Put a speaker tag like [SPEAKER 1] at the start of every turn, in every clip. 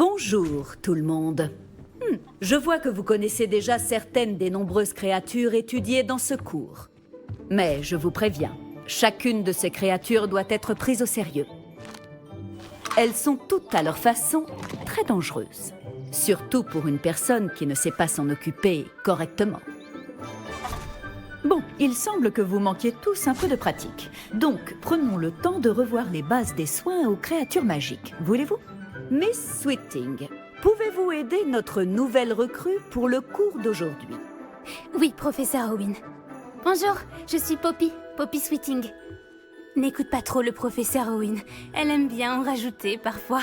[SPEAKER 1] Bonjour tout le monde. Je vois que vous connaissez déjà certaines des nombreuses créatures étudiées dans ce cours. Mais je vous préviens, chacune de ces créatures doit être prise au sérieux. Elles sont toutes à leur façon très dangereuses. Surtout pour une personne qui ne sait pas s'en occuper correctement. Bon, il semble que vous manquiez tous un peu de pratique. Donc, prenons le temps de revoir les bases des soins aux créatures magiques. Voulez-vous? Miss Sweeting, pouvez-vous aider notre nouvelle recrue pour le cours d'aujourd'hui?
[SPEAKER 2] Oui, professeur Owen. Bonjour, je suis Poppy Sweeting. N'écoute pas trop le professeur Owen. Elle aime bien en rajouter parfois.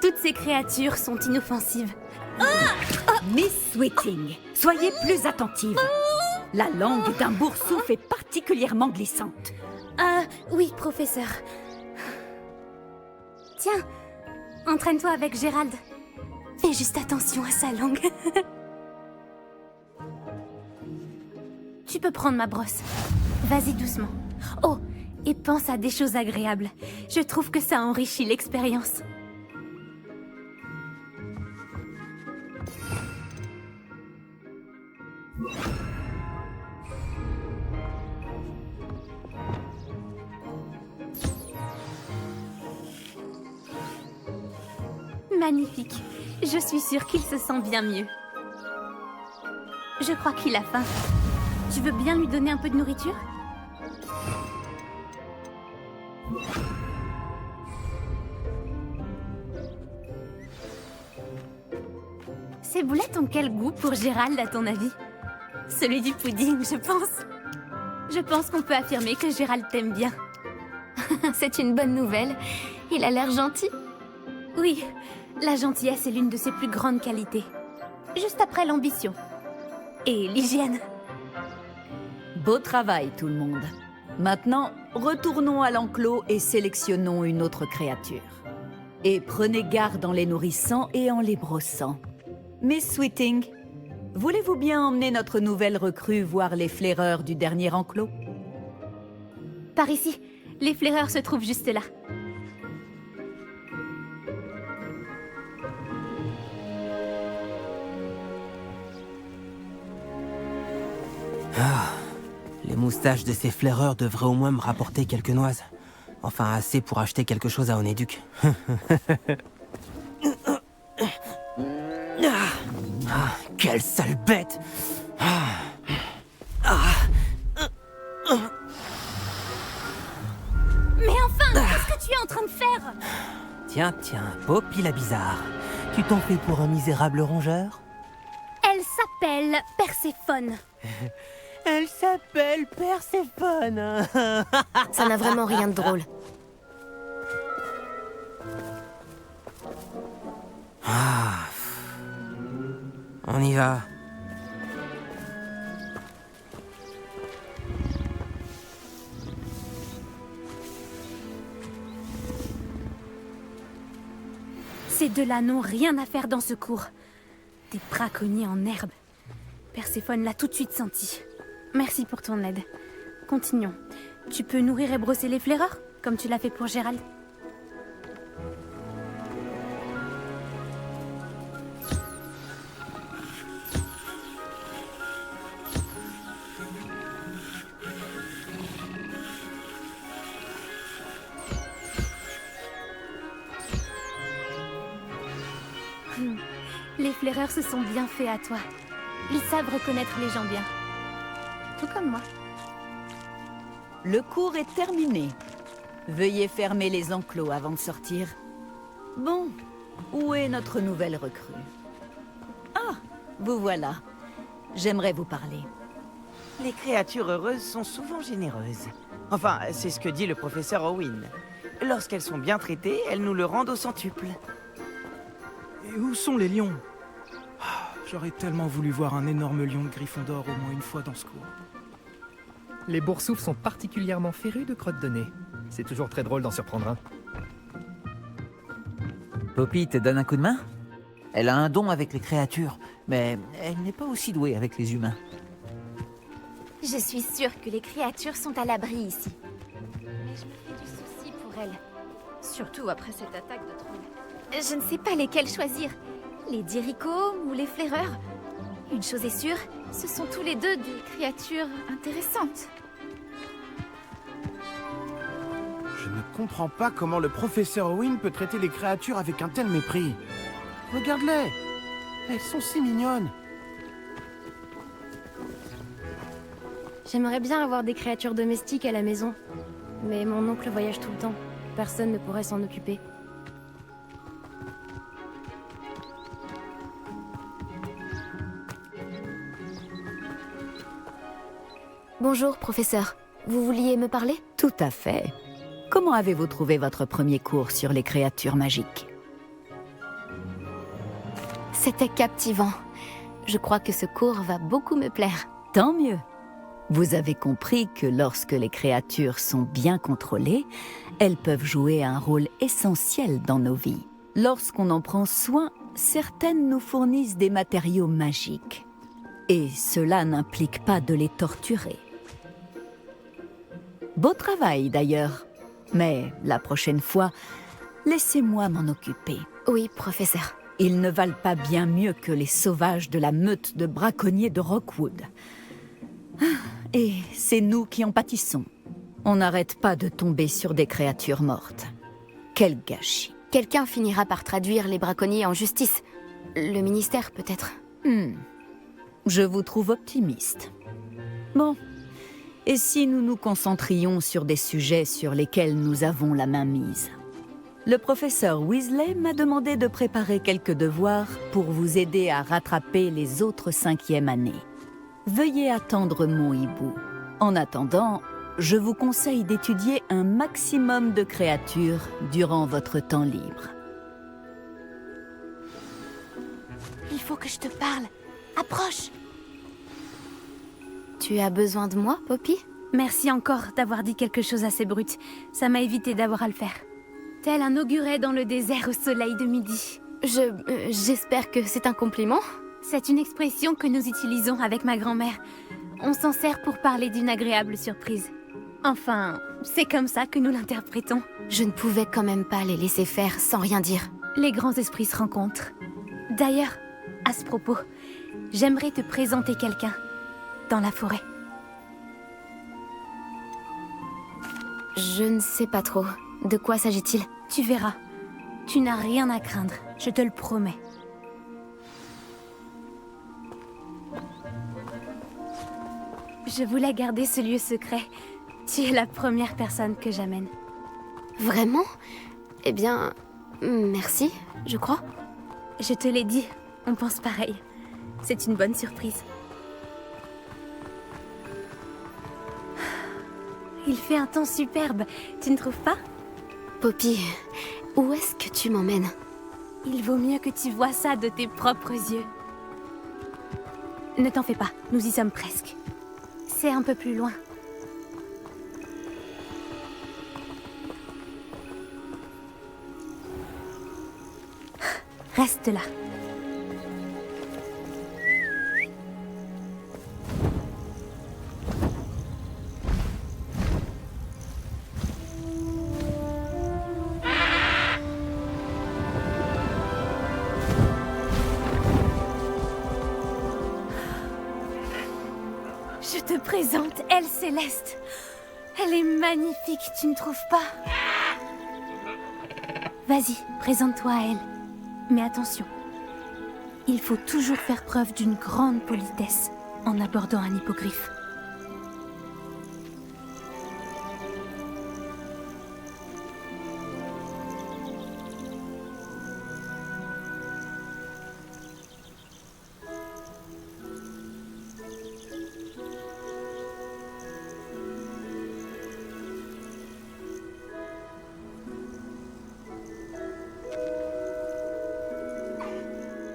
[SPEAKER 2] Toutes ces créatures sont inoffensives.
[SPEAKER 1] Miss Sweeting, soyez plus attentive. La langue d'un boursouf est particulièrement glissante.
[SPEAKER 2] Oui, professeur. Tiens, entraîne-toi avec Gérald. Fais juste attention à sa langue. Tu peux prendre ma brosse. Vas-y doucement. Oh, et pense à des choses agréables. Je trouve que ça enrichit l'expérience. Magnifique. Je suis sûre qu'il se sent bien mieux. Je crois qu'il a faim. Tu veux bien lui donner un peu de nourriture? Ces boulettes ont quel goût pour Gérald, à ton avis? Celui du pudding, je pense. Je pense qu'on peut affirmer que Gérald t'aime bien. C'est une bonne nouvelle. Il a l'air gentil. Oui, la gentillesse est l'une de ses plus grandes qualités. Juste après l'ambition. Et l'hygiène.
[SPEAKER 1] Beau travail tout le monde. Maintenant, retournons à l'enclos et sélectionnons une autre créature. Et prenez garde en les nourrissant et en les brossant. Miss Sweeting, voulez-vous bien emmener notre nouvelle recrue voir les flaireurs du dernier enclos?
[SPEAKER 2] Par ici, les flaireurs se trouvent juste là.
[SPEAKER 3] Les moustaches de ces flaireurs devraient au moins me rapporter quelques noises. Enfin, assez pour acheter quelque chose à Onéduc. Quelle sale bête!
[SPEAKER 2] Mais enfin, qu'est-ce que tu es en train de faire?
[SPEAKER 3] Tiens, Poppy la bizarre. Tu t'en fais pour un misérable rongeur?
[SPEAKER 2] Elle s'appelle Perséphone.
[SPEAKER 3] Elle s'appelle Perséphone.
[SPEAKER 2] Ça n'a vraiment rien de drôle.
[SPEAKER 3] On y va.
[SPEAKER 2] Ces deux-là n'ont rien à faire dans ce cours. Des braconniers en herbe. Perséphone l'a tout de suite senti. Merci pour ton aide. Continuons. Tu peux nourrir et brosser les flaireurs, comme tu l'as fait pour Gérald. Les flaireurs se sont bien faits à toi. Ils savent reconnaître les gens bien. Tout comme moi.
[SPEAKER 1] Le cours est terminé. Veuillez fermer les enclos avant de sortir. Bon, où est notre nouvelle recrue? Ah, vous voilà. J'aimerais vous parler.
[SPEAKER 4] Les créatures heureuses sont souvent généreuses. Enfin, c'est ce que dit le professeur Owen. Lorsqu'elles sont bien traitées, elles nous le rendent au centuple.
[SPEAKER 5] Et où sont les lions? J'aurais tellement voulu voir un énorme lion de Gryffondor au moins une fois dans ce cours.
[SPEAKER 6] Les boursoufs sont particulièrement férus de crottes de nez. C'est toujours très drôle d'en surprendre un.
[SPEAKER 7] Poppy te donne un coup de main? Elle a un don avec les créatures, mais elle n'est pas aussi douée avec les humains.
[SPEAKER 2] Je suis sûre que les créatures sont à l'abri ici. Mais je me fais du souci pour elles. Surtout après cette attaque de trolls. Je ne sais pas lesquels choisir. Les diricomes ou les flaireurs. Une chose est sûre, ce sont tous les deux des créatures intéressantes.
[SPEAKER 8] Je ne comprends pas comment le professeur Owen peut traiter les créatures avec un tel mépris. Regarde-les! Elles sont si mignonnes.
[SPEAKER 9] J'aimerais bien avoir des créatures domestiques à la maison. Mais mon oncle voyage tout le temps. Personne ne pourrait s'en occuper.
[SPEAKER 2] Bonjour, professeur. Vous vouliez me parler?
[SPEAKER 1] Tout à fait. Comment avez-vous trouvé votre premier cours sur les créatures magiques?
[SPEAKER 2] C'était captivant. Je crois que ce cours va beaucoup me plaire.
[SPEAKER 1] Tant mieux. Vous avez compris que lorsque les créatures sont bien contrôlées, elles peuvent jouer un rôle essentiel dans nos vies. Lorsqu'on en prend soin, certaines nous fournissent des matériaux magiques. Et cela n'implique pas de les torturer. Beau travail d'ailleurs. Mais la prochaine fois, laissez-moi m'en occuper.
[SPEAKER 2] Oui, professeur.
[SPEAKER 1] Ils ne valent pas bien mieux que les sauvages de la meute de braconniers de Rockwood. Et c'est nous qui en pâtissons. On n'arrête pas de tomber sur des créatures mortes. Quel gâchis.
[SPEAKER 2] Quelqu'un finira par traduire les braconniers en justice. Le ministère, peut-être.
[SPEAKER 1] Je vous trouve optimiste. Bon. Et si nous nous concentrions sur des sujets sur lesquels nous avons la main mise? Le professeur Weasley m'a demandé de préparer quelques devoirs pour vous aider à rattraper les autres 5e années. Veuillez attendre mon hibou. En attendant, je vous conseille d'étudier un maximum de créatures durant votre temps libre.
[SPEAKER 2] Il faut que je te parle. Approche! Tu as besoin de moi, Poppy?
[SPEAKER 9] Merci encore d'avoir dit quelque chose assez brut. Ça m'a évité d'avoir à le faire. Tel un auguret dans le désert au soleil de midi.
[SPEAKER 2] J'espère que c'est un compliment.
[SPEAKER 9] C'est une expression que nous utilisons avec ma grand-mère. On s'en sert pour parler d'une agréable surprise. Enfin, c'est comme ça que nous l'interprétons.
[SPEAKER 2] Je ne pouvais quand même pas les laisser faire sans rien dire.
[SPEAKER 9] Les grands esprits se rencontrent. D'ailleurs, à ce propos, j'aimerais te présenter quelqu'un dans la forêt.
[SPEAKER 2] Je ne sais pas trop. De quoi s'agit-il?
[SPEAKER 9] Tu verras. Tu n'as rien à craindre, je te le promets. Je voulais garder ce lieu secret. Tu es la première personne que j'amène.
[SPEAKER 2] Vraiment? Eh bien, merci, je crois.
[SPEAKER 9] Je te l'ai dit, on pense pareil. C'est une bonne surprise. Il fait un temps superbe, tu ne trouves pas?
[SPEAKER 2] Poppy, où est-ce que tu m'emmènes?
[SPEAKER 9] Il vaut mieux que tu vois ça de tes propres yeux. Ne t'en fais pas, nous y sommes presque. C'est un peu plus loin. Reste là. Je te présente Elle Céleste. Elle est magnifique, tu ne trouves pas? Vas-y, présente-toi à elle. Mais attention, il faut toujours faire preuve d'une grande politesse en abordant un hippogriffe.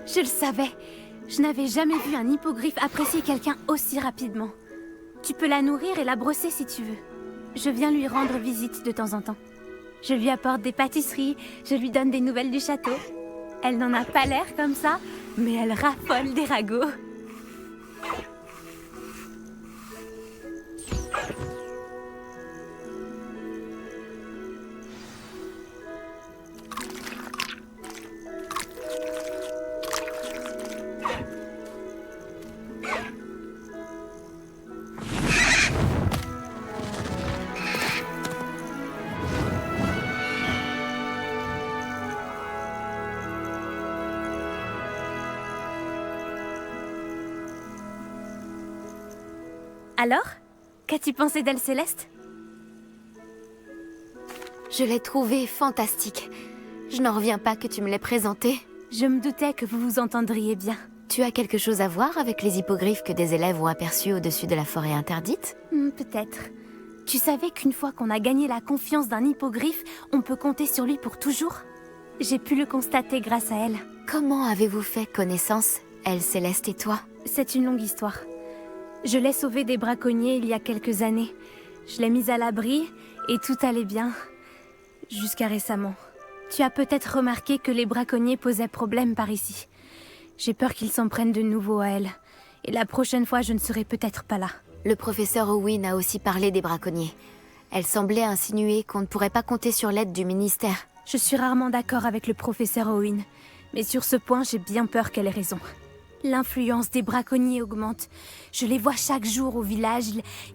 [SPEAKER 9] Je le savais. Je n'avais jamais vu un hippogriffe apprécier quelqu'un aussi rapidement. Tu peux la nourrir et la brosser si tu veux. Je viens lui rendre visite de temps en temps. Je lui apporte des pâtisseries, je lui donne des nouvelles du château. Elle n'en a pas l'air comme ça, mais elle raffole des ragots. Alors, qu'as-tu pensé d'Elle Céleste?
[SPEAKER 2] Je l'ai trouvée fantastique. Je n'en reviens pas que tu me l'aies présentée.
[SPEAKER 9] Je me doutais que vous vous entendriez bien.
[SPEAKER 2] Tu as quelque chose à voir avec les hippogriffes que des élèves ont aperçus au-dessus de la forêt interdite?
[SPEAKER 9] Peut-être. Tu savais qu'une fois qu'on a gagné la confiance d'un hippogriffe, on peut compter sur lui pour toujours? J'ai pu le constater grâce à elle.
[SPEAKER 2] Comment avez-vous fait connaissance, Elle Céleste et toi?
[SPEAKER 9] C'est une longue histoire. Je l'ai sauvée des braconniers il y a quelques années. Je l'ai mise à l'abri et tout allait bien. Jusqu'à récemment. Tu as peut-être remarqué que les braconniers posaient problème par ici. J'ai peur qu'ils s'en prennent de nouveau à elle. Et la prochaine fois, je ne serai peut-être pas là.
[SPEAKER 2] Le professeur Owen a aussi parlé des braconniers. Elle semblait insinuer qu'on ne pourrait pas compter sur l'aide du ministère.
[SPEAKER 9] Je suis rarement d'accord avec le professeur Owen. Mais sur ce point, j'ai bien peur qu'elle ait raison. L'influence des braconniers augmente. Je les vois chaque jour au village.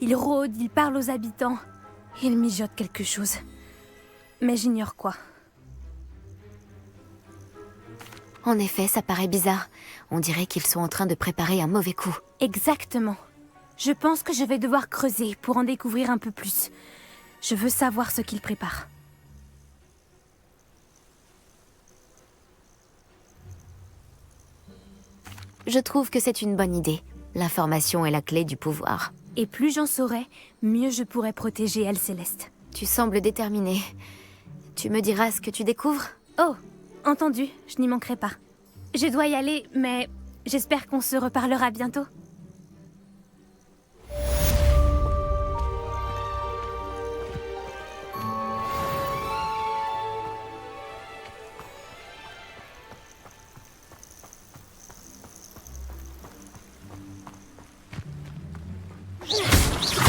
[SPEAKER 9] Ils rôdent, ils parlent aux habitants. Ils mijotent quelque chose. Mais j'ignore quoi.
[SPEAKER 2] En effet, ça paraît bizarre. On dirait qu'ils sont en train de préparer un mauvais coup.
[SPEAKER 9] Exactement. Je pense que je vais devoir creuser pour en découvrir un peu plus. Je veux savoir ce qu'ils préparent.
[SPEAKER 2] Je trouve que c'est une bonne idée. L'information est la clé du pouvoir.
[SPEAKER 9] Et plus j'en saurai, mieux je pourrai protéger Elle Céleste.
[SPEAKER 2] Tu sembles déterminée. Tu me diras ce que tu découvres?
[SPEAKER 9] Oh, entendu, je n'y manquerai pas. Je dois y aller, mais j'espère qu'on se reparlera bientôt.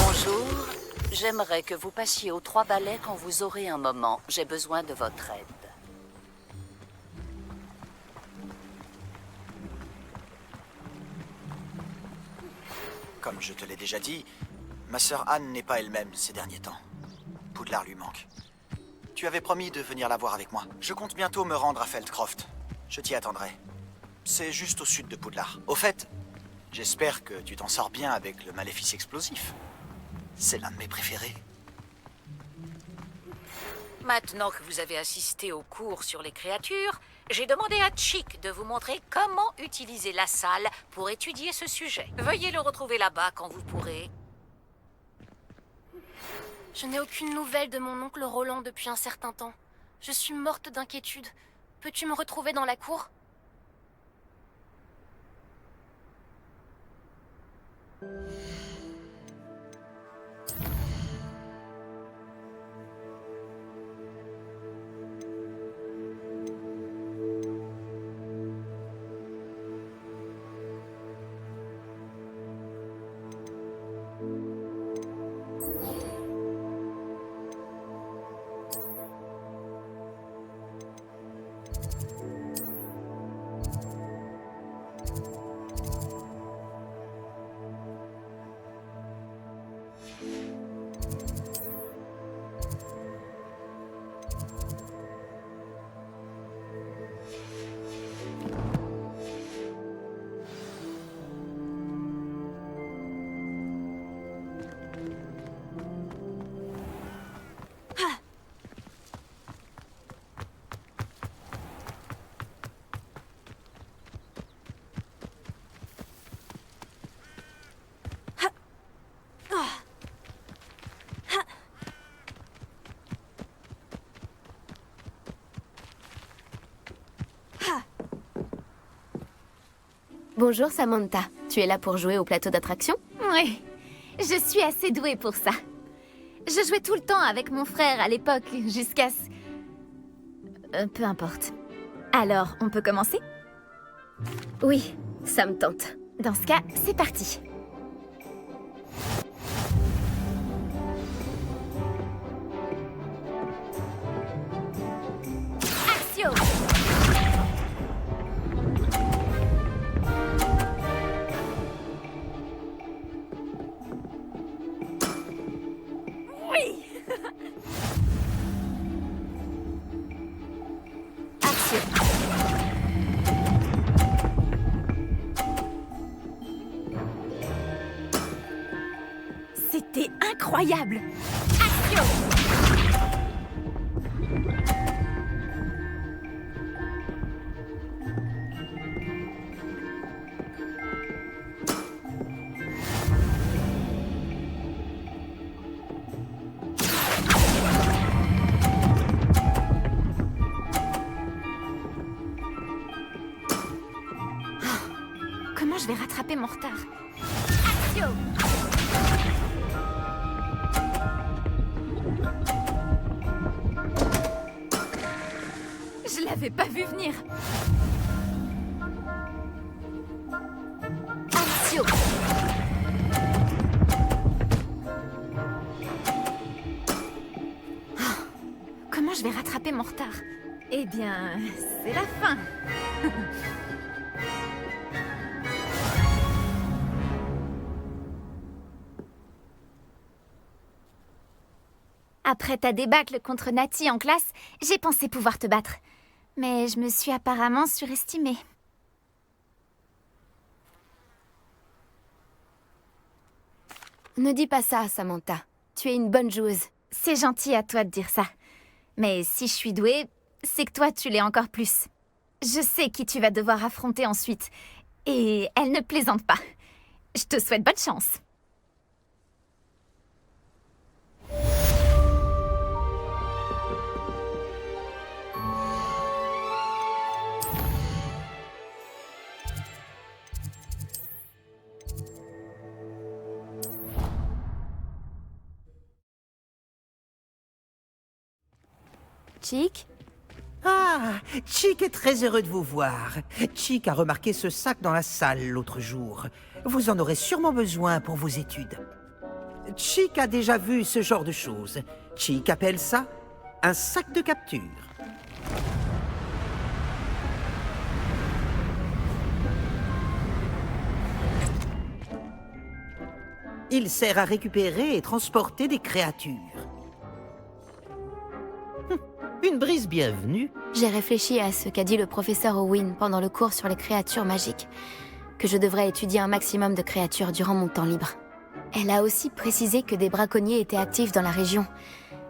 [SPEAKER 10] Bonjour, j'aimerais que vous passiez aux 3 balais quand vous aurez un moment. J'ai besoin de votre aide.
[SPEAKER 11] Comme je te l'ai déjà dit, ma sœur Anne n'est pas elle-même ces derniers temps. Poudlard lui manque. Tu avais promis de venir la voir avec moi. Je compte bientôt me rendre à Feldcroft. Je t'y attendrai. C'est juste au sud de Poudlard. Au fait, j'espère que tu t'en sors bien avec le maléfice explosif. C'est l'un de mes préférés.
[SPEAKER 10] Maintenant que vous avez assisté au cours sur les créatures, j'ai demandé à Chick de vous montrer comment utiliser la salle pour étudier ce sujet. Veuillez le retrouver là-bas quand vous pourrez.
[SPEAKER 12] Je n'ai aucune nouvelle de mon oncle Roland depuis un certain temps. Je suis morte d'inquiétude. Peux-tu me retrouver dans la cour ?
[SPEAKER 2] Bonjour Samantha, tu es là pour jouer au plateau d'attraction?
[SPEAKER 13] Oui, je suis assez douée pour ça. Je jouais tout le temps avec mon frère à l'époque, jusqu'à...
[SPEAKER 2] peu importe.
[SPEAKER 13] Alors, on peut commencer?
[SPEAKER 2] Oui, ça me tente.
[SPEAKER 13] Dans ce cas, c'est parti. Action!
[SPEAKER 2] incroyable. Action!
[SPEAKER 9] Comment je vais rattraper mon retard?
[SPEAKER 2] Action!
[SPEAKER 9] Je l'avais pas vu venir.
[SPEAKER 2] Action!
[SPEAKER 9] Comment je vais rattraper mon retard?
[SPEAKER 2] Eh bien, c'est la fin.
[SPEAKER 13] Après ta débâcle contre Nati en classe, j'ai pensé pouvoir te battre. Mais je me suis apparemment surestimée.
[SPEAKER 9] Ne dis pas ça, Samantha. Tu es une bonne joueuse.
[SPEAKER 13] C'est gentil à toi de dire ça. Mais si je suis douée, c'est que toi tu l'es encore plus. Je sais qui tu vas devoir affronter ensuite. Et elle ne plaisante pas. Je te souhaite bonne chance.
[SPEAKER 9] Chick?
[SPEAKER 14] Ah, Chick est très heureux de vous voir. Chick a remarqué ce sac dans la salle l'autre jour. Vous en aurez sûrement besoin pour vos études. Chick a déjà vu ce genre de choses. Chick appelle ça un sac de capture. Il sert à récupérer et transporter des créatures. Une brise bienvenue.
[SPEAKER 9] J'ai réfléchi à ce qu'a dit le professeur Owen pendant le cours sur les créatures magiques, que je devrais étudier un maximum de créatures durant mon temps libre. Elle a aussi précisé que des braconniers étaient actifs dans la région.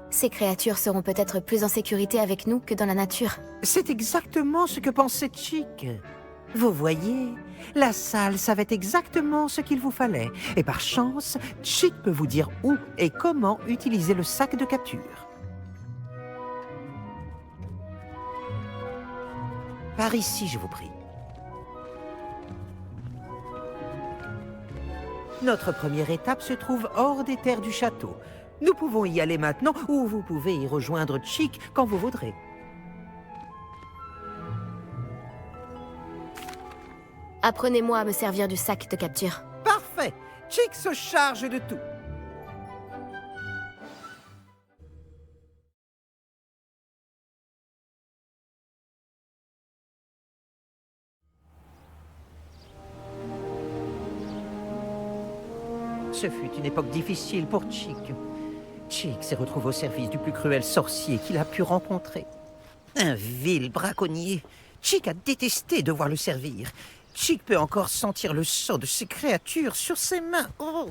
[SPEAKER 9] Ces créatures seront peut-être plus en sécurité avec nous que dans la nature.
[SPEAKER 14] C'est exactement ce que pensait Chick. Vous voyez, la salle savait exactement ce qu'il vous fallait. Et par chance, Chick peut vous dire où et comment utiliser le sac de capture. Par ici, je vous prie. Notre première étape se trouve hors des terres du château. Nous pouvons y aller maintenant, ou vous pouvez y rejoindre Chick quand vous voudrez.
[SPEAKER 9] Apprenez-moi à me servir du sac de capture.
[SPEAKER 14] Parfait! Chick se charge de tout. Ce fut une époque difficile pour Chick. Chick s'est retrouvé au service du plus cruel sorcier qu'il a pu rencontrer. Un vil braconnier. Chick a détesté devoir le servir. Chick peut encore sentir le sang de ces créatures sur ses mains. Oh.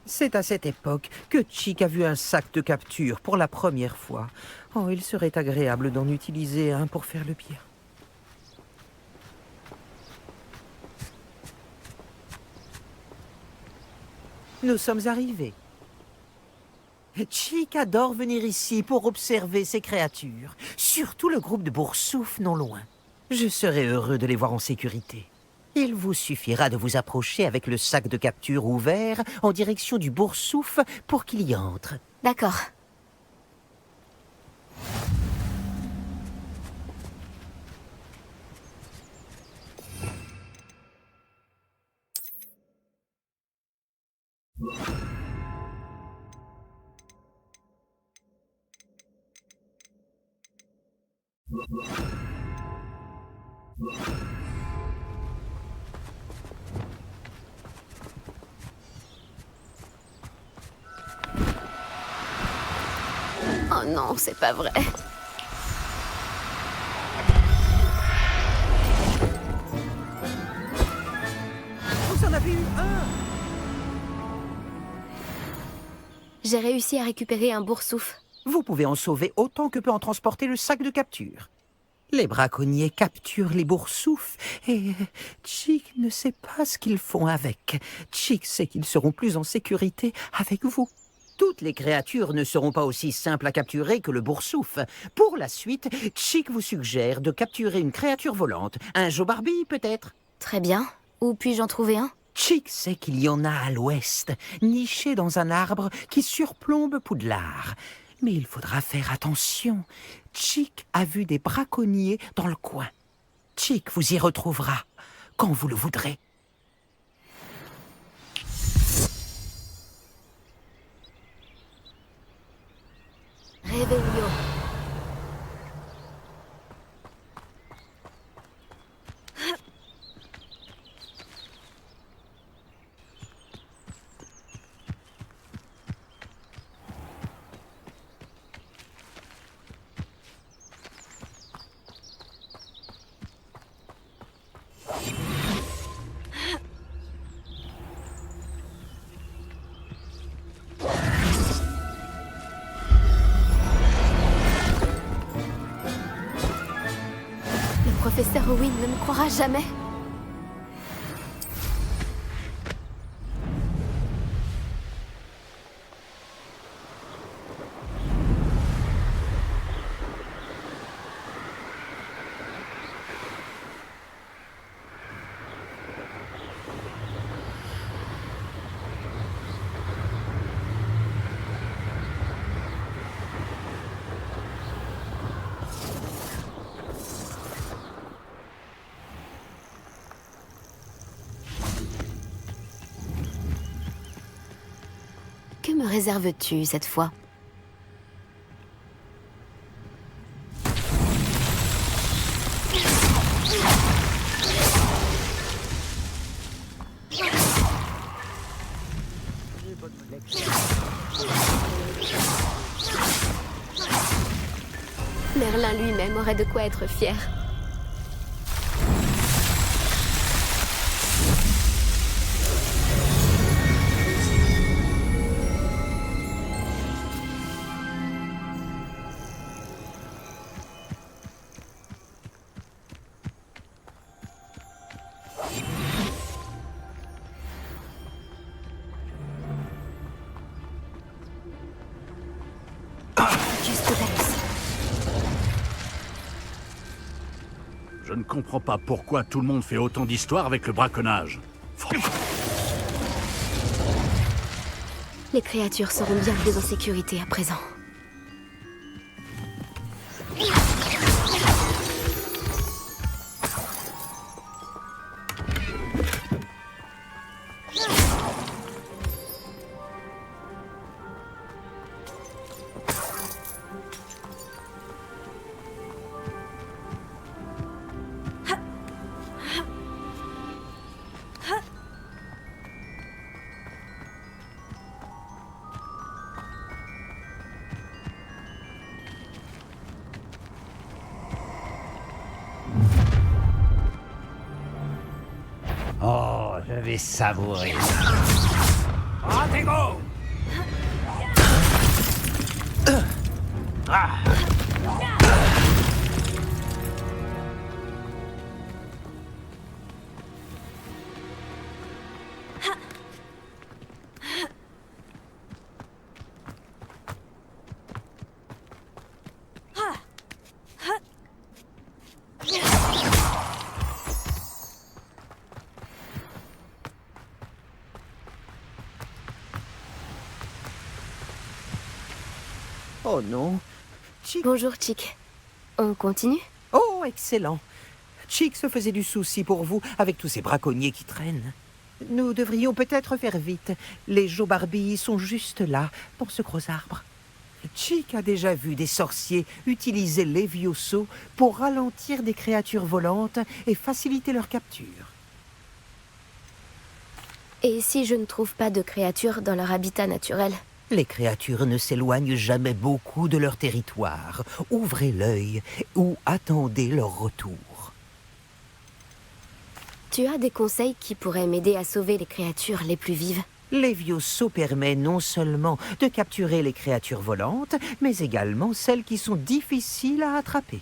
[SPEAKER 14] C'est à cette époque que Chick a vu un sac de capture pour la première fois. Oh, il serait agréable d'en utiliser un pour faire le bien. Nous sommes arrivés. Chick adore venir ici pour observer ces créatures, surtout le groupe de Boursouf non loin. Je serai heureux de les voir en sécurité. Il vous suffira de vous approcher avec le sac de capture ouvert en direction du Boursouf pour qu'il y entre.
[SPEAKER 9] D'accord. Oh non, c'est pas vrai. Vous en avez eu un? J'ai réussi à récupérer un boursouf.
[SPEAKER 14] Vous pouvez en sauver autant que peut en transporter le sac de capture. Les braconniers capturent les boursoufs et Chick ne sait pas ce qu'ils font avec. Chick sait qu'ils seront plus en sécurité avec vous. Toutes les créatures ne seront pas aussi simples à capturer que le boursouf. Pour la suite, Chick vous suggère de capturer une créature volante. Un Joe-Barbie, peut-être?
[SPEAKER 9] Très bien. Où puis-je en trouver un?
[SPEAKER 14] Chick sait qu'il y en a à l'ouest, niché dans un arbre qui surplombe Poudlard. Mais il faudra faire attention. Chick a vu des braconniers dans le coin. Chick vous y retrouvera quand vous le voudrez.
[SPEAKER 9] Réveillon. Le professeur Owen ne me croira jamais. Que me réserves-tu cette fois? Merlin lui-même aurait de quoi être fier.
[SPEAKER 15] Je ne comprends pas pourquoi tout le monde fait autant d'histoires avec le braconnage.
[SPEAKER 9] Les créatures seront bien plus en sécurité à présent.
[SPEAKER 16] Oh, je vais savourer.
[SPEAKER 15] Protego!
[SPEAKER 14] Oh non. Chick...
[SPEAKER 9] Bonjour, Chick. On continue?
[SPEAKER 14] Oh, excellent. Chick se faisait du souci pour vous avec tous ces braconniers qui traînent. Nous devrions peut-être faire vite. Les Joe-Barbie sont juste là, dans ce gros arbre. Chick a déjà vu des sorciers utiliser Levioso pour ralentir des créatures volantes et faciliter leur capture.
[SPEAKER 9] Et si je ne trouve pas de créatures dans leur habitat naturel?
[SPEAKER 14] Les créatures ne s'éloignent jamais beaucoup de leur territoire. Ouvrez l'œil ou attendez leur retour.
[SPEAKER 9] Tu as des conseils qui pourraient m'aider à sauver les créatures les plus vives?
[SPEAKER 14] Levioso permet non seulement de capturer les créatures volantes, mais également celles qui sont difficiles à attraper.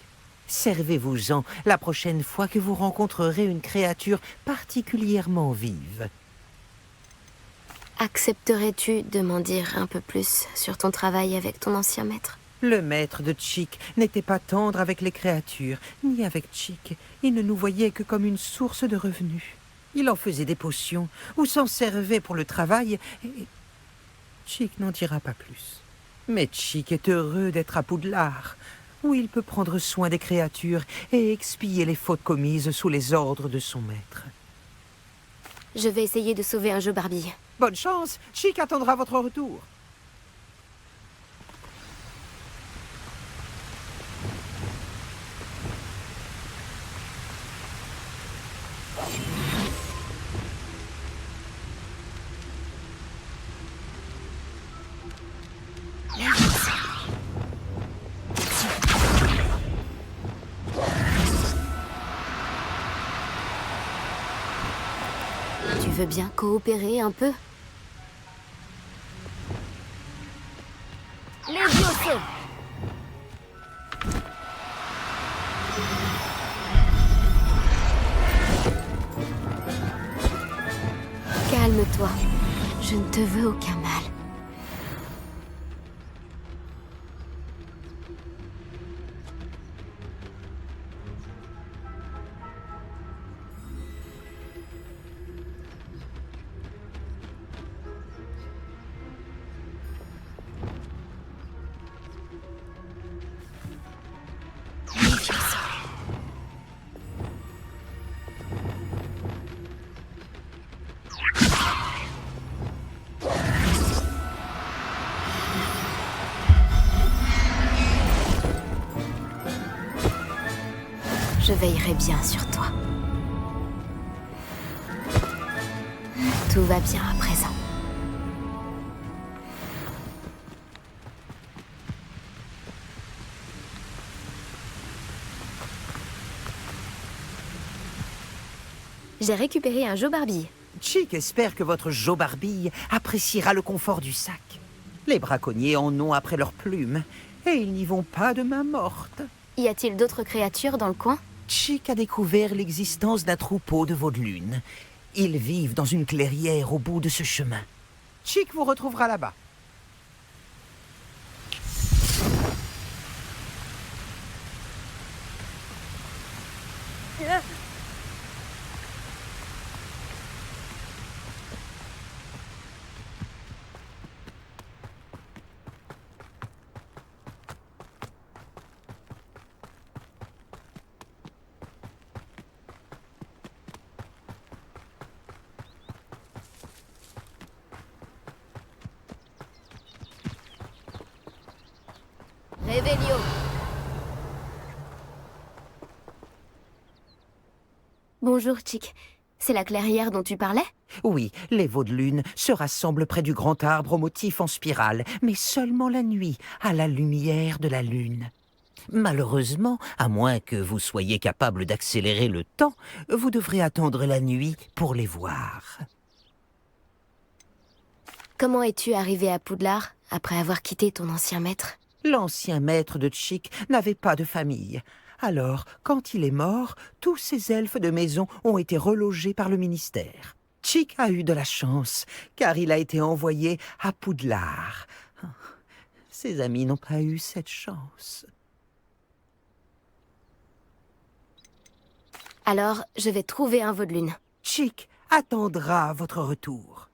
[SPEAKER 14] Servez-vous-en la prochaine fois que vous rencontrerez une créature particulièrement vive.
[SPEAKER 12] Accepterais-tu de m'en dire un peu plus sur ton travail avec ton ancien maître?
[SPEAKER 14] Le maître de Chick n'était pas tendre avec les créatures, ni avec Chick. Il ne nous voyait que comme une source de revenus. Il en faisait des potions, ou s'en servait pour le travail, et Chick n'en dira pas plus. Mais Chick est heureux d'être à Poudlard, où il peut prendre soin des créatures et expier les fautes commises sous les ordres de son maître.
[SPEAKER 12] Je vais essayer de sauver un jeu Barbie.
[SPEAKER 14] Bonne chance, Chick attendra votre retour.
[SPEAKER 12] Tu veux bien coopérer un peu?
[SPEAKER 2] Levioso!
[SPEAKER 12] Calme-toi. Je ne te veux aucun mal. Je veillerai bien sur toi. Tout va bien à présent. J'ai récupéré un Joe Barbie.
[SPEAKER 14] Chick espère que votre Joe Barbie appréciera le confort du sac. Les braconniers en ont après leurs plumes, et ils n'y vont pas de main morte.
[SPEAKER 12] Y a-t-il d'autres créatures dans le coin?
[SPEAKER 14] Chick a découvert l'existence d'un troupeau de veaux de lune. Ils vivent dans une clairière au bout de ce chemin. Chick vous retrouvera là-bas.
[SPEAKER 2] Revelio!
[SPEAKER 12] Bonjour, Chick. C'est la clairière dont tu parlais?
[SPEAKER 14] Oui, les veaux de lune se rassemblent près du grand arbre au motif en spirale, mais seulement la nuit, à la lumière de la lune. Malheureusement, à moins que vous soyez capable d'accélérer le temps, vous devrez attendre la nuit pour les voir.
[SPEAKER 12] Comment es-tu arrivé à Poudlard après avoir quitté ton ancien maître?
[SPEAKER 14] L'ancien maître de Chick n'avait pas de famille. Alors, quand il est mort, tous ces elfes de maison ont été relogés par le ministère. Chick a eu de la chance, car il a été envoyé à Poudlard. Ses amis n'ont pas eu cette chance.
[SPEAKER 12] Alors, je vais trouver un veau de lune.
[SPEAKER 14] Chick attendra votre retour.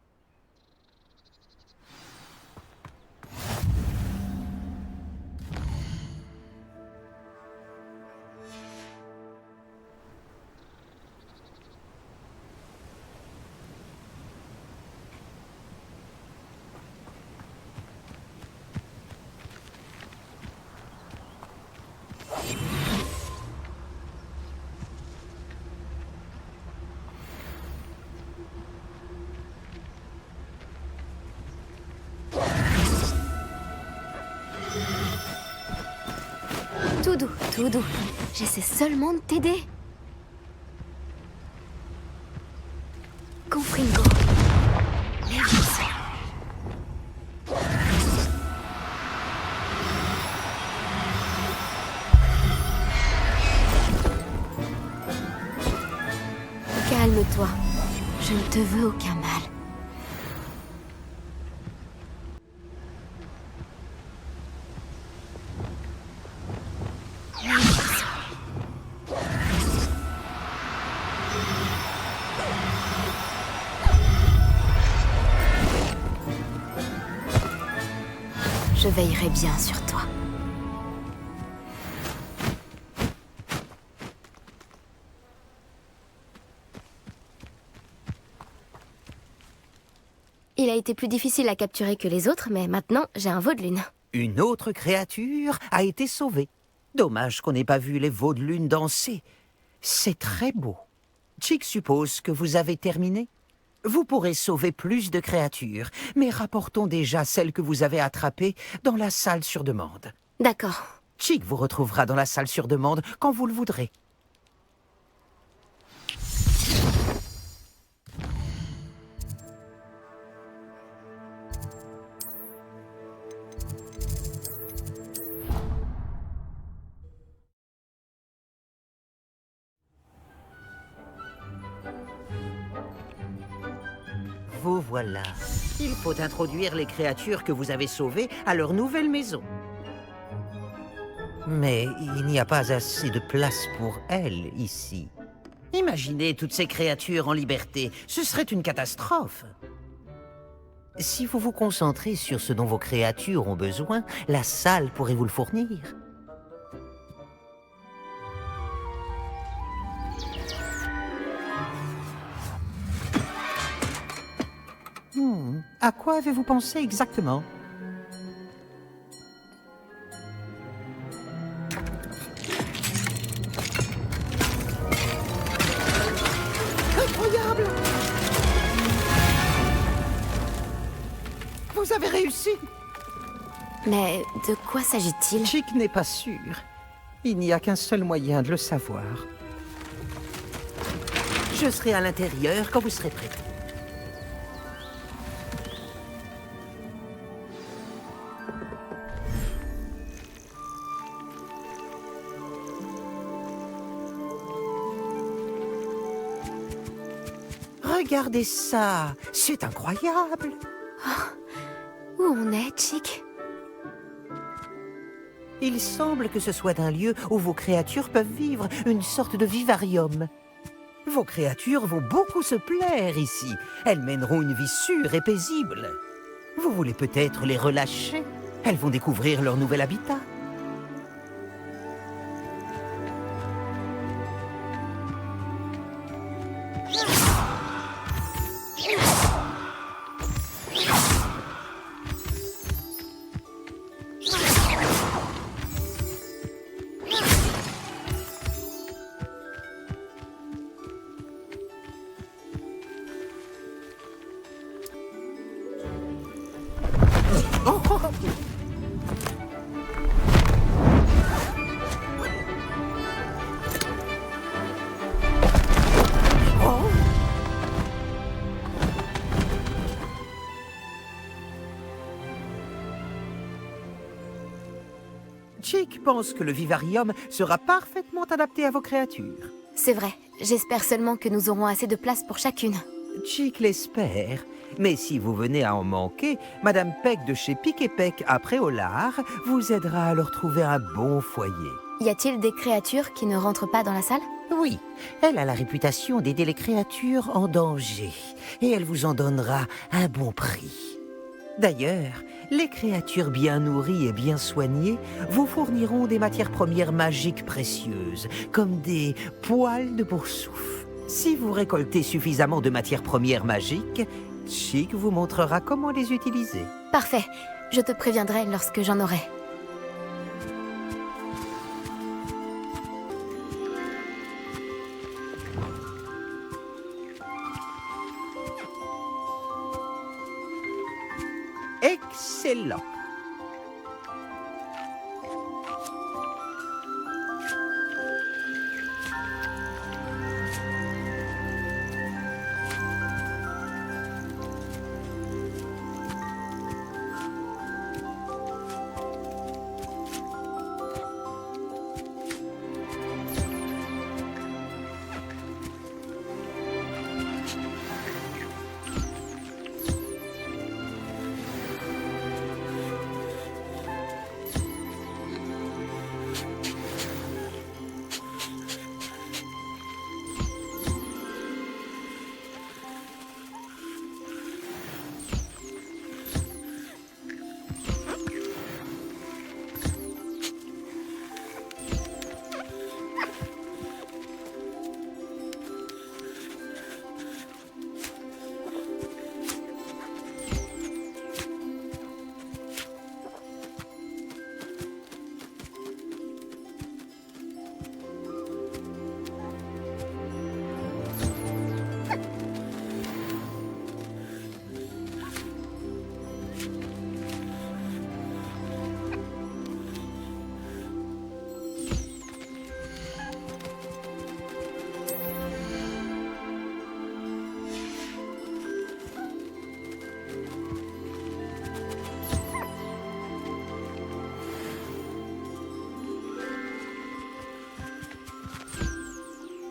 [SPEAKER 12] Tout doux. J'essaie seulement de t'aider. Confringo. Levioso.
[SPEAKER 9] Calme-toi. Je ne te veux aucun mal. Je veillerai bien sur toi. Il a été plus difficile à capturer que les autres, mais maintenant, j'ai un veau de lune.
[SPEAKER 14] Une autre créature a été sauvée. Dommage qu'on n'ait pas vu les veaux de lune danser. C'est très beau. Chick suppose que vous avez terminé. Vous pourrez sauver plus de créatures, mais rapportons déjà celles que vous avez attrapées dans la salle sur demande.
[SPEAKER 9] D'accord.
[SPEAKER 14] Chick vous retrouvera dans la salle sur demande quand vous le voudrez. Vous voilà. Il faut introduire les créatures que vous avez sauvées à leur nouvelle maison. Mais il n'y a pas assez de place pour elles ici. Imaginez toutes ces créatures en liberté. Ce serait une catastrophe. Si vous vous concentrez sur ce dont vos créatures ont besoin, la salle pourrait vous le fournir. À quoi avez-vous pensé exactement? Incroyable! Vous avez réussi!
[SPEAKER 9] Mais de quoi s'agit-il?
[SPEAKER 14] Chick n'est pas sûr. Il n'y a qu'un seul moyen de le savoir. Je serai à l'intérieur quand vous serez prêt. Regardez ça, c'est incroyable.
[SPEAKER 9] Où on est, Chick?
[SPEAKER 14] Il semble que ce soit un lieu où vos créatures peuvent vivre, une sorte de vivarium. Vos créatures vont beaucoup se plaire ici. Elles mèneront une vie sûre et paisible. Vous voulez peut-être les relâcher? Elles vont découvrir leur nouvel habitat. Chick pense que le vivarium sera parfaitement adapté à vos créatures.
[SPEAKER 9] C'est vrai. J'espère seulement que nous aurons assez de place pour chacune.
[SPEAKER 14] Chick l'espère. Mais si vous venez à en manquer, Madame Peck de chez Pic et Peck à Préolard vous aidera à leur trouver un bon foyer.
[SPEAKER 9] Y a-t-il des créatures qui ne rentrent pas dans la salle?
[SPEAKER 14] Oui, elle a la réputation d'aider les créatures en danger. Et elle vous en donnera un bon prix. D'ailleurs, les créatures bien nourries et bien soignées vous fourniront des matières premières magiques précieuses, comme des poils de boursouf. Si vous récoltez suffisamment de matières premières magiques, Chick vous montrera comment les utiliser.
[SPEAKER 9] Parfait. Je te préviendrai lorsque j'en aurai.
[SPEAKER 14] Excellent.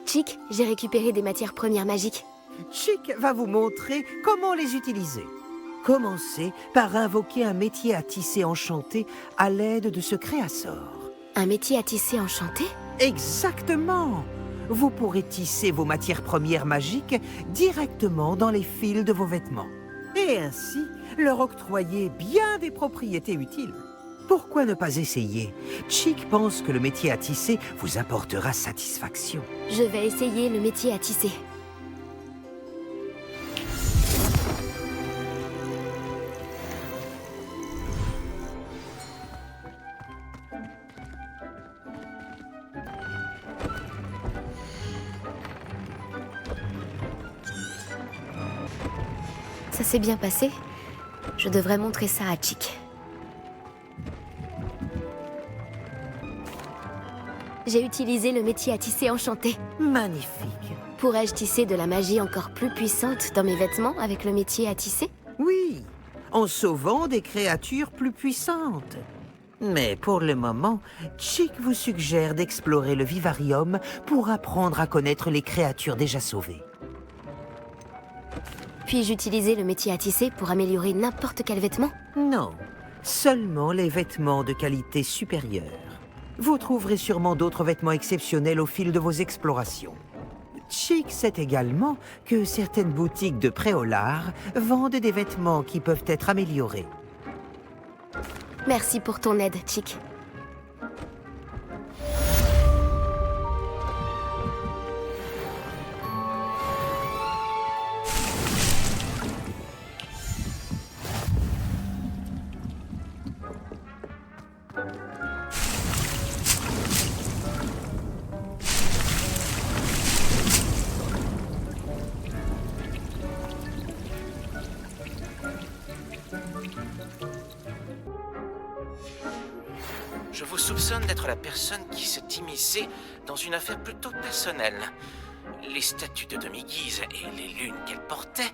[SPEAKER 17] Chick, j'ai récupéré des matières premières magiques.
[SPEAKER 14] Chick va vous montrer comment les utiliser. Commencez par invoquer un métier à tisser enchanté à l'aide de ce créasort.
[SPEAKER 17] Un métier à tisser enchanté?
[SPEAKER 14] Exactement! Vous pourrez tisser vos matières premières magiques directement dans les fils de vos vêtements. Et ainsi, leur octroyer bien des propriétés utiles. Pourquoi ne pas essayer? Chick pense que le métier à tisser vous apportera satisfaction.
[SPEAKER 17] Je vais essayer le métier à tisser. Ça s'est bien passé. Je devrais montrer ça à Chick. J'ai utilisé le métier à tisser enchanté.
[SPEAKER 14] Magnifique.
[SPEAKER 17] Pourrais-je tisser de la magie encore plus puissante dans mes vêtements avec le métier à tisser?
[SPEAKER 14] Oui, en sauvant des créatures plus puissantes. Mais pour le moment, Chick vous suggère d'explorer le vivarium pour apprendre à connaître les créatures déjà sauvées.
[SPEAKER 17] Puis-je utiliser le métier à tisser pour améliorer n'importe quel vêtement?
[SPEAKER 14] Non, seulement les vêtements de qualité supérieure. Vous trouverez sûrement d'autres vêtements exceptionnels au fil de vos explorations. Chick sait également que certaines boutiques de Préolard vendent des vêtements qui peuvent être améliorés.
[SPEAKER 17] Merci pour ton aide, Chick.
[SPEAKER 4] Je vous soupçonne d'être la personne qui s'est immiscée dans une affaire plutôt personnelle. Les statues de demi-guise et les lunes qu'elle portait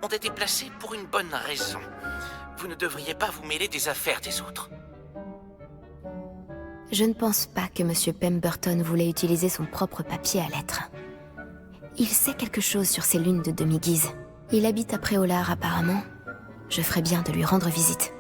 [SPEAKER 4] ont été placées pour une bonne raison. Vous ne devriez pas vous mêler des affaires des autres.
[SPEAKER 17] Je ne pense pas que M. Pemberton voulait utiliser son propre papier à lettres. Il sait quelque chose sur ces lunes de demi-guise. Il habite à Préolard apparemment. Je ferais bien de lui rendre visite.